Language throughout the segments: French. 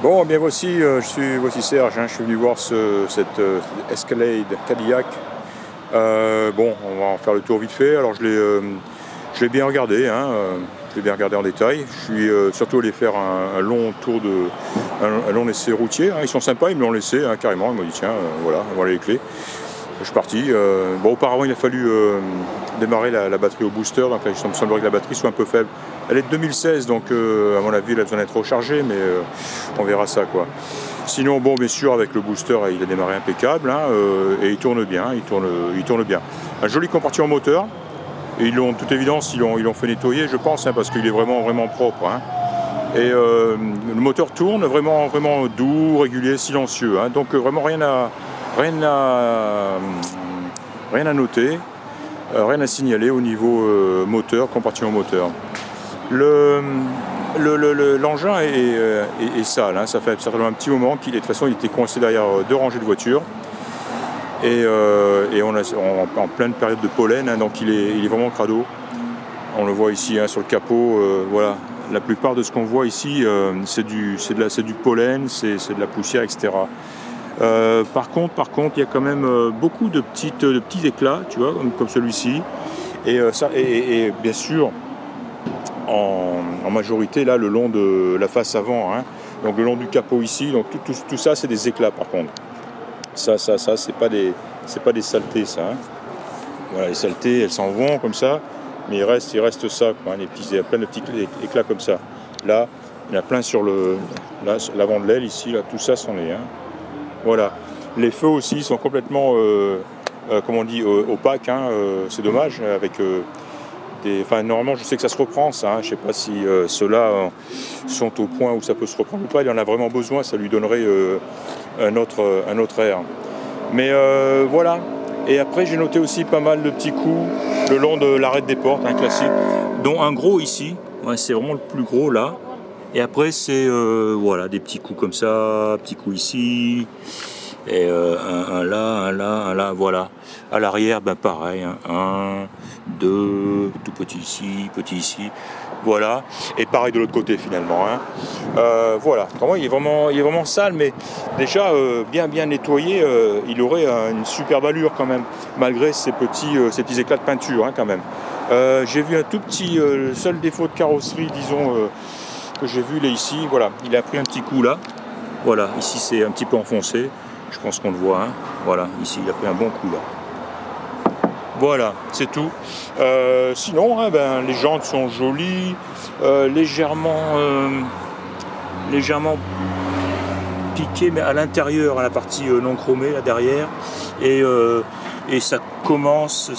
Bon, bien voici, voici Serge, hein, je suis venu voir cette Escalade Cadillac. Bon, on va en faire le tour vite fait. Alors je l'ai bien regardé, hein, je l'ai bien regardé en détail. Je suis surtout allé faire un long tour un long essai routier. Hein. Ils sont sympas, ils me l'ont laissé hein, carrément. Ils m'ont dit tiens, voilà, voilà les clés. Je suis parti. Bon, auparavant, il a fallu démarrer la batterie au booster. Donc là, il me semblerait que la batterie soit un peu faible. Elle est de 2016, donc à mon avis, elle a besoin d'être rechargée, mais on verra ça, quoi. Sinon, bon, bien sûr, avec le booster, il a démarré impeccable, hein, et il tourne bien, il tourne bien. Un joli compartiment moteur. Et ils l'ont, de toute évidence, ils l'ont fait nettoyer, je pense, hein, parce qu'il est vraiment propre. Hein. Et le moteur tourne vraiment doux, régulier, silencieux. Hein, donc vraiment rien à noter, rien à signaler au niveau moteur, compartiment moteur. L'engin est sale, hein, ça fait certainement un petit moment de toute façon il était coincé derrière deux rangées de voitures. Et on est en pleine période de pollen, hein, donc il est vraiment crado. On le voit ici hein, sur le capot, voilà. La plupart de ce qu'on voit ici, c'est du pollen, c'est de la poussière, etc. Par contre, il y a quand même beaucoup de petits éclats, tu vois, comme celui-ci. Et bien sûr, en majorité, là, le long de la face avant, hein, donc le long du capot ici, donc tout ça, c'est des éclats, par contre. Ça, c'est pas des saletés, ça. Hein. Voilà, les saletés, elles s'en vont comme ça, mais il reste ça, quoi, hein, il y a plein de petits éclats comme ça. Là, il y en a plein sur l'avant de l'aile, ici, là, tout ça c'en est. Hein. Voilà. Les feux aussi sont complètement, comment on dit, opaques. Hein, c'est dommage. Avec normalement, je sais que ça se reprend, ça. Hein, je ne sais pas si ceux-là sont au point où ça peut se reprendre ou pas. Il en a vraiment besoin. Ça lui donnerait un autre air. Mais voilà. Et après, j'ai noté aussi pas mal de petits coups le long de l'arête des portes, hein, classique, dont un gros ici. Ouais, c'est vraiment le plus gros là. Et après, c'est voilà, des petits coups comme ça, petits coups ici, et un là, voilà. À l'arrière, ben pareil, hein, un, deux, tout petit ici, voilà. Et pareil de l'autre côté finalement. Hein. Voilà, vraiment, il est vraiment sale, mais déjà bien nettoyé, il aurait une superbe allure quand même, malgré ces petits éclats de peinture hein, quand même. J'ai vu un tout petit, le seul défaut de carrosserie, disons. Que j'ai vu là ici, voilà, il a pris un petit coup là, voilà, ici c'est un petit peu enfoncé, je pense qu'on le voit, hein. Voilà, ici il a pris un bon coup là. Voilà, c'est tout. Sinon, hein, ben, les jantes sont jolies, légèrement piquées, mais à l'intérieur, à la partie non chromée là derrière, et ça commence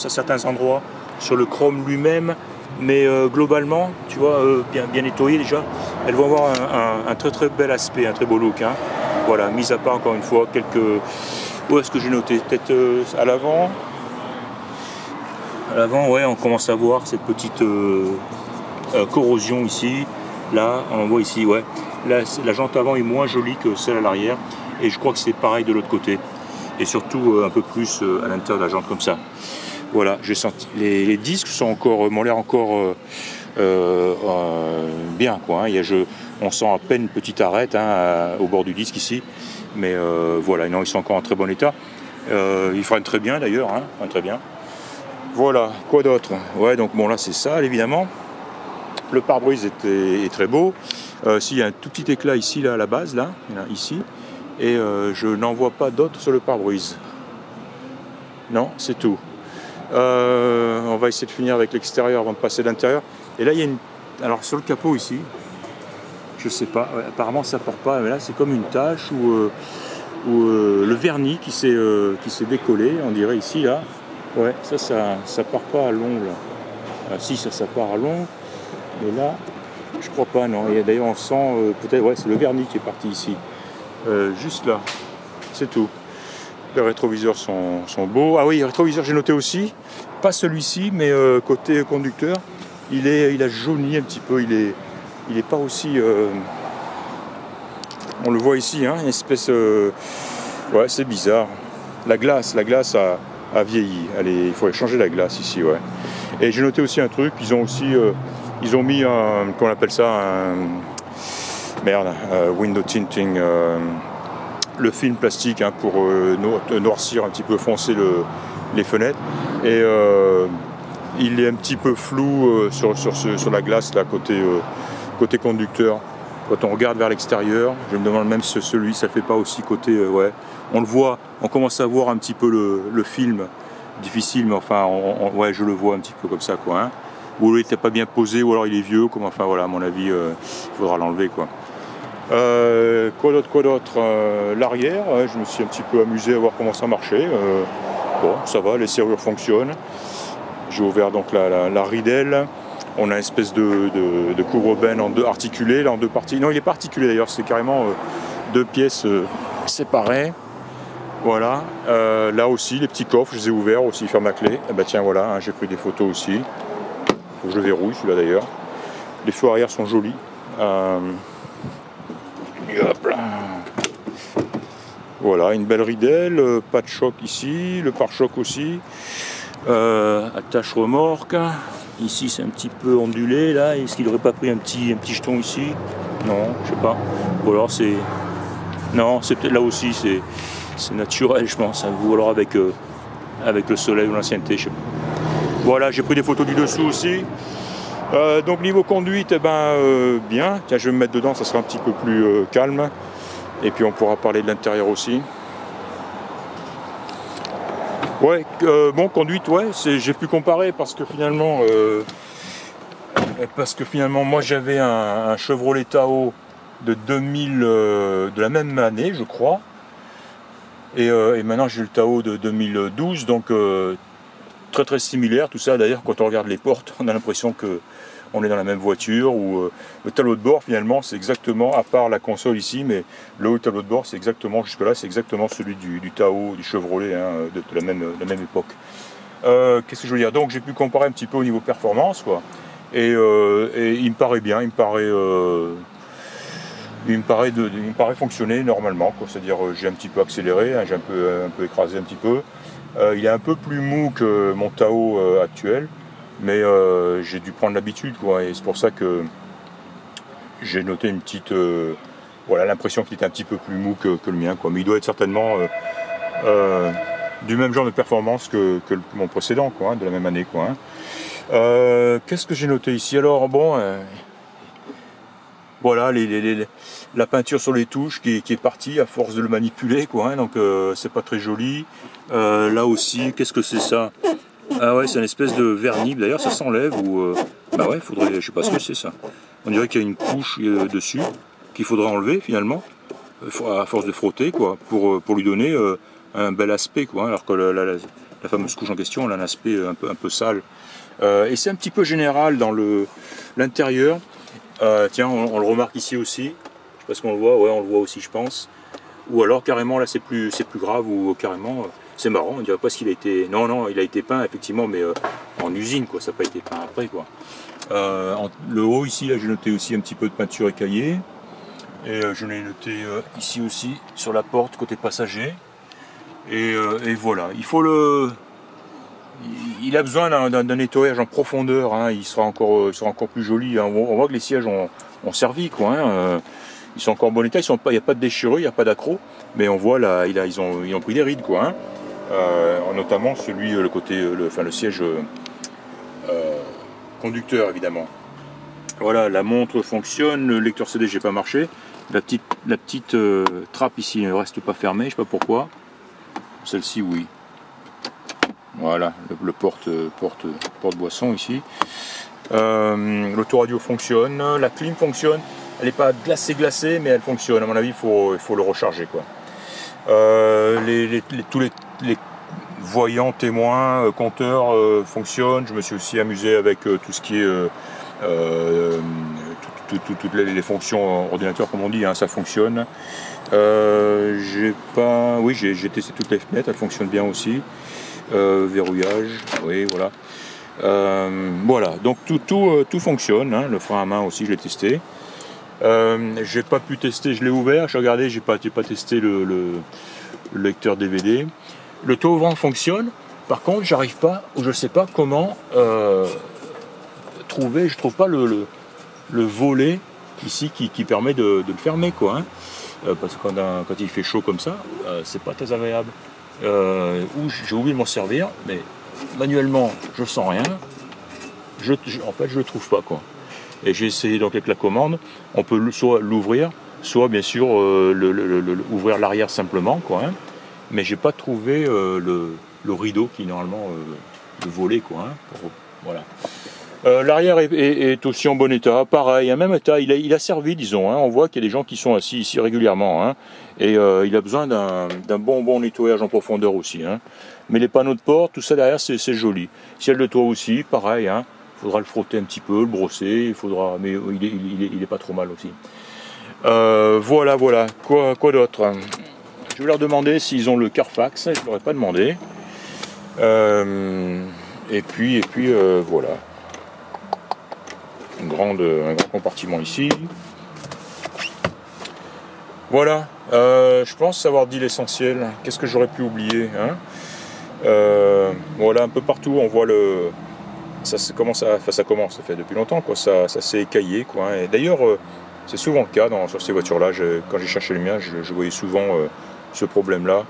à certains endroits sur le chrome lui-même. Mais globalement, tu vois, bien nettoyées déjà, elles vont avoir un très bel aspect, un très beau look. Hein. Voilà, mis à part encore une fois quelques... Où est-ce que j'ai noté? Peut-être à l'avant. À l'avant, ouais, on commence à voir cette petite corrosion ici. Là, on voit ici, ouais. Là, la jante avant est moins jolie que celle à l'arrière. Et je crois que c'est pareil de l'autre côté. Et surtout un peu plus à l'intérieur de la jante comme ça. Voilà, j'ai senti les disques m'ont l'air encore bien quoi. Hein. On sent à peine une petite arête hein, au bord du disque ici, mais voilà, non, ils sont encore en très bon état. Ils freinent très bien d'ailleurs, hein, très bien. Voilà, quoi d'autre? Ouais, donc bon là c'est ça évidemment. Le pare-brise est très beau. S'il y a un tout petit éclat ici là à la base là, ici, et je n'en vois pas d'autres sur le pare-brise. Non, c'est tout. On va essayer de finir avec l'extérieur avant de passer à l'intérieur. Et là, il y a alors sur le capot ici, je sais pas, apparemment ça part pas, mais là c'est comme une tache où le vernis qui s'est décollé, on dirait ici, là. Ouais, ça part pas à l'ongle. Ah, si, ça part à l'ongle, mais là, je crois pas, non. Et d'ailleurs, on sent peut-être, ouais, c'est le vernis qui est parti ici. Juste là, c'est tout. Les rétroviseurs sont beaux. Ah oui, les rétroviseurs, j'ai noté aussi. Pas celui-ci, mais côté conducteur, il a jauni un petit peu. Il est pas aussi... on le voit ici, hein, une espèce... ouais, c'est bizarre. La glace a vieilli. Allez, il faudrait changer la glace ici, ouais. Et j'ai noté aussi un truc. Ils ont mis comment on appelle ça, merde, window tinting, le film plastique hein, pour noircir un petit peu, foncer les fenêtres. Et il est un petit peu flou sur la glace là, côté conducteur. Quand on regarde vers l'extérieur, je me demande même si celui, ça ne fait pas aussi côté... ouais. On le voit, on commence à voir un petit peu le film, difficile, mais enfin, ouais, je le vois un petit peu comme ça, quoi. Hein. Ou il n'était pas bien posé, ou alors il est vieux, comme, enfin voilà, à mon avis, il faudra l'enlever, quoi. Quoi d'autre l'arrière, je me suis un petit peu amusé à voir comment ça marchait. Bon, ça va, les serrures fonctionnent. J'ai ouvert donc la ridelle. On a une espèce de couvre-benne articulé, là en deux parties. Non, il n'est pas articulé d'ailleurs, c'est carrément deux pièces séparées. Voilà. Là aussi, les petits coffres, je les ai ouverts aussi, ferme à clé. Et bah tiens, voilà, hein, j'ai pris des photos aussi. Il faut que je le verrouille, celui-là d'ailleurs. Les feux arrière sont jolis. Hop là. Voilà, une belle ridelle, pas de choc ici, le pare-choc aussi. Attache remorque. Ici c'est un petit peu ondulé là. Est-ce qu'il n'aurait pas pris un petit jeton ici? Non, je sais pas. Ou alors c'est. Non, c'est peut-être là aussi, c'est naturel je pense. Ou alors avec le soleil ou l'ancienneté, je sais pas. Voilà, j'ai pris des photos du dessous aussi. Donc niveau conduite, eh ben, bien. Tiens, je vais me mettre dedans, ça sera un petit peu plus calme. Et puis on pourra parler de l'intérieur aussi. Ouais, bon, conduite, ouais, j'ai pu comparer parce que finalement, moi j'avais un Chevrolet Tahoe de 2000, de la même année, je crois, et maintenant j'ai le Tahoe de 2012, donc très très similaire, tout ça. D'ailleurs, quand on regarde les portes, on a l'impression que on est dans la même voiture, ou le tableau de bord finalement c'est exactement, à part la console ici, mais le haut tableau de bord c'est exactement, jusque là c'est exactement celui du Tahoe, du Chevrolet, hein, de la même époque. Qu'est-ce que je veux dire? Donc j'ai pu comparer un petit peu au niveau performance, quoi, et il me paraît bien, il me paraît fonctionner normalement, quoi. C'est-à-dire j'ai un petit peu accéléré, hein, j'ai un peu écrasé un petit peu. Il est un peu plus mou que mon Tahoe actuel, mais j'ai dû prendre l'habitude, quoi, et c'est pour ça que j'ai noté une petite, voilà, l'impression qu'il était un petit peu plus mou que le mien, quoi. Mais il doit être certainement du même genre de performance que mon précédent, quoi, hein, de la même année, quoi. Hein. Qu'est-ce que j'ai noté ici? Alors bon, voilà, la peinture sur les touches qui est partie à force de le manipuler, quoi. Hein, donc c'est pas très joli. Là aussi, qu'est-ce que c'est ça? Ah ouais, c'est une espèce de vernis. D'ailleurs, ça s'enlève ou bah ouais, faudrait, je sais pas ce que c'est ça. On dirait qu'il y a une couche dessus qu'il faudrait enlever finalement, à force de frotter, quoi, pour lui donner un bel aspect, quoi. Alors que la fameuse couche en question, elle a un aspect un peu sale. Et c'est un petit peu général dans l'intérieur. Tiens, on le remarque ici aussi. Je sais pas ce qu'on le voit. Ouais, on le voit aussi, je pense. Ou alors carrément là, c'est plus grave, ou carrément. C'est marrant, on dirait pas ce qu'il a été. Non, il a été peint effectivement, mais en usine, quoi. Ça n'a pas été peint après, quoi. Le haut ici, là, j'ai noté aussi un petit peu de peinture écaillée. Et je l'ai noté ici aussi sur la porte côté passager. Et voilà, il a besoin d'un nettoyage en profondeur. Hein. Il sera encore plus joli. Hein. On voit que les sièges ont servi, quoi. Hein. Ils sont encore en bon état. Il n'y a pas de déchirure, il n'y a pas d'accroc. Mais on voit là, ils ont pris des rides, quoi. Hein. Notamment celui, le siège conducteur, évidemment. Voilà, la montre fonctionne, le lecteur CD j'ai pas marché. La petite trappe ici ne reste pas fermée, je sais pas pourquoi. Celle-ci, oui. Voilà, le porte-boisson ici. L'autoradio fonctionne, la clim fonctionne. Elle n'est pas glacée, mais elle fonctionne. À mon avis, il faut le recharger, quoi. Tous les voyants, témoins, compteurs fonctionnent. Je me suis aussi amusé avec tout ce qui est toutes les fonctions ordinateur, comme on dit, hein, ça fonctionne. J'ai testé toutes les fenêtres, elles fonctionnent bien aussi. Verrouillage, oui, voilà. Voilà, donc tout fonctionne, hein. Le frein à main aussi, je l'ai testé. J'ai pas pu tester, je l'ai ouvert, j'ai regardé, j'ai pas testé le lecteur DVD. Le taux ouvrant fonctionne, par contre j'arrive pas, ou je sais pas comment trouver, je trouve pas le volet ici qui permet de le fermer, quoi. Hein. Parce que quand il fait chaud comme ça, c'est pas très agréable. Ou j'ai oublié de m'en servir, mais manuellement je sens rien. En fait je le trouve pas, quoi. Et j'ai essayé donc avec la commande, on peut soit l'ouvrir, soit bien sûr ouvrir l'arrière simplement, quoi. Hein. Mais j'ai pas trouvé le rideau qui normalement le volet, quoi. Hein, voilà. L'arrière est aussi en bon état, pareil, en même état, il a servi, disons. Hein, on voit qu'il y a des gens qui sont assis ici régulièrement, hein, et il a besoin d'un bon nettoyage en profondeur aussi. Hein. Mais les panneaux de porte, tout ça derrière, c'est joli. Ciel de toit aussi, pareil. Hein, faudra le frotter un petit peu, le brosser, mais il est pas trop mal aussi. Voilà. Quoi d'autre? Je vais leur demander s'ils ont le Carfax, je ne leur ai pas demandé. Et puis voilà. Un grand compartiment ici. Voilà, je pense avoir dit l'essentiel. Qu'est-ce que j'aurais pu oublier, hein? Voilà, un peu partout on voit ça fait depuis longtemps, quoi. Ça s'est écaillé, quoi. Et d'ailleurs, c'est souvent le cas sur ces voitures-là. Quand j'ai cherché les miens, je voyais souvent ce problème-là.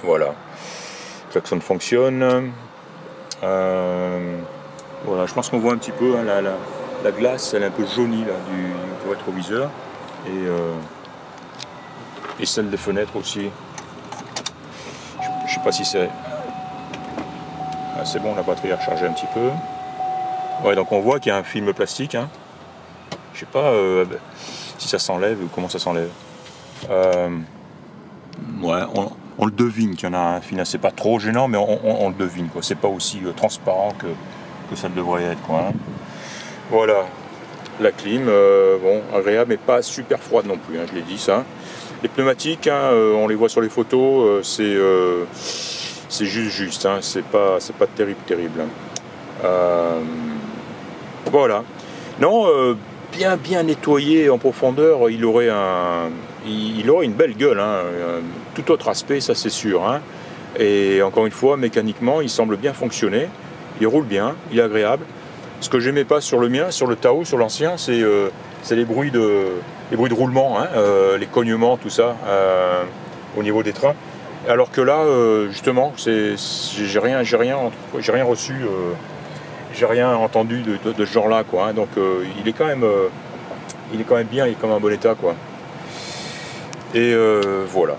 Voilà, le klaxon fonctionne. Voilà, je pense qu'on voit un petit peu, hein, la glace, elle est un peu jaunie là, du rétroviseur, et celle des fenêtres aussi. Je sais pas si c'est... Ah, c'est bon, la batterie a rechargé un petit peu. Ouais, donc on voit qu'il y a un film plastique. Hein. Je sais pas si ça s'enlève ou comment ça s'enlève. Ouais, on le devine qu'il y en a un film. C'est pas trop gênant, mais on le devine, quoi. C'est pas aussi transparent que ça devrait être, quoi. Hein. Voilà, la clim, bon, agréable, mais pas super froide non plus, hein, je l'ai dit ça. Les pneumatiques, hein, on les voit sur les photos, c'est juste, hein, c'est pas terrible. Hein. Voilà. Non, bien nettoyé en profondeur, il aurait une belle gueule, hein, tout autre aspect, ça c'est sûr. Hein. Et encore une fois, mécaniquement, il semble bien fonctionner. Il roule bien, il est agréable. Ce que j'aimais pas sur le mien, sur le Tahoe, sur l'ancien, c'est les bruits de roulement, hein, les cognements, tout ça, au niveau des trains. Alors que là, justement, j'ai rien reçu, j'ai rien entendu de ce genre-là, quoi. Hein. Donc, il est quand même bien, il est quand même en bon état, quoi. Et voilà.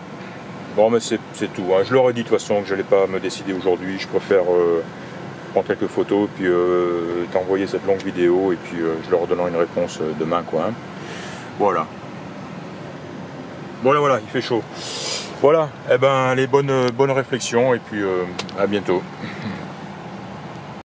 Bon, mais c'est tout. Hein. Je leur ai dit de toute façon que j'allais pas me décider aujourd'hui. Je préfère prendre quelques photos, puis t'envoyer cette longue vidéo, et puis je leur donnerai une réponse demain, quoi. Hein. Voilà, il fait chaud. Voilà, eh ben les bonnes réflexions, et puis à bientôt.